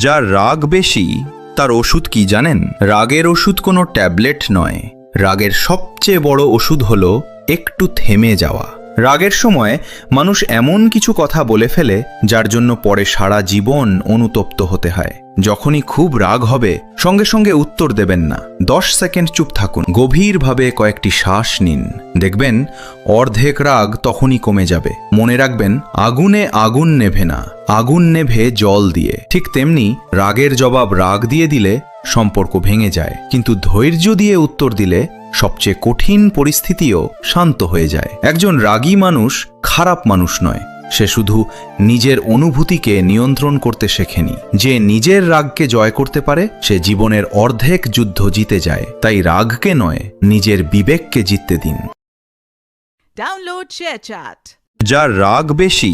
যার রাগ বেশি তার ওষুধ কি জানেন? রাগের ওষুধ কোনো ট্যাবলেট নয়। রাগের সবচেয়ে বড় ওষুধ হলো একটু থেমে যাওয়া। রাগের সময় মানুষ এমন কিছু কথা বলে ফেলে যার জন্য পরে সারা জীবন অনুতপ্ত হতে হয়। যখনই খুব রাগ হবে সঙ্গে সঙ্গে উত্তর দেবেন না, 10 সেকেন্ড চুপ থাকুন, গভীরভাবে কয়েকটি শ্বাস নিন, দেখবেন অর্ধেক রাগ তখনই কমে যাবে। মনে রাখবেন, আগুনে আগুন নেভে না, আগুন নেভে জল দিয়ে। ঠিক তেমনি রাগের জবাব রাগ দিয়ে দিলে সম্পর্ক ভেঙে যায়, কিন্তু ধৈর্য দিয়ে উত্তর দিলে সবচেয়ে কঠিন পরিস্থিতিও শান্ত হয়ে যায়। একজন রাগী মানুষ খারাপ মানুষ নয়, সে শুধু নিজের অনুভূতিকে নিয়ন্ত্রণ করতে শেখেনি। যে নিজের রাগকে জয় করতে পারে সে জীবনের অর্ধেক যুদ্ধ জিতে যায়। তাই রাগকে নয়, নিজের বিবেককে জিততে দিন। Download ShareChat. যার রাগ বেশি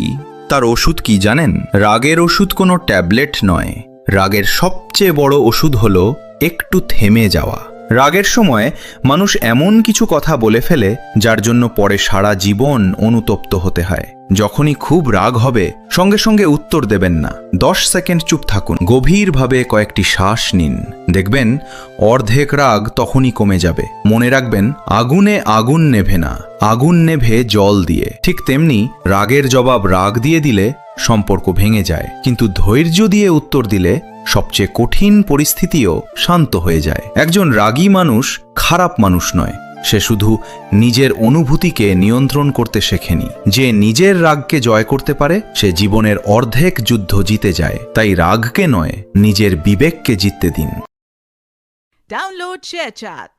তার ওষুধ কি জানেন? রাগের ওষুধ কোনো ট্যাবলেট নয়। রাগের সবচেয়ে বড় ওষুধ হলো একটু থেমে যাওয়া। রাগের সময় মানুষ এমন কিছু কথা বলে ফেলে যার জন্য পরে সারা জীবন অনুতপ্ত হতে হয়। যখনই খুব রাগ হবে সঙ্গে সঙ্গে উত্তর দেবেন না, 10 সেকেন্ড চুপ থাকুন, গভীরভাবে কয়েকটি শ্বাস নিন, দেখবেন অর্ধেক রাগ তখনই কমে যাবে। মনে রাখবেন, আগুনে আগুন নেভে না, আগুন নেভে জল দিয়ে। ঠিক তেমনি রাগের জবাব রাগ দিয়ে দিলে সম্পর্ক ভেঙে যায়, কিন্তু ধৈর্য দিয়ে উত্তর দিলে সবচেয়ে কঠিন পরিস্থিতিও শান্ত হয়ে যায়। একজন রাগী মানুষ খারাপ মানুষ নয়, সে শুধু নিজের অনুভূতিকে নিয়ন্ত্রণ করতে শেখেনি। যে নিজের রাগকে জয় করতে পারে সে জীবনের অর্ধেক যুদ্ধ জিতে যায়। তাই রাগকে নয়, নিজের বিবেককে জিততে দিন। Download ShareChat.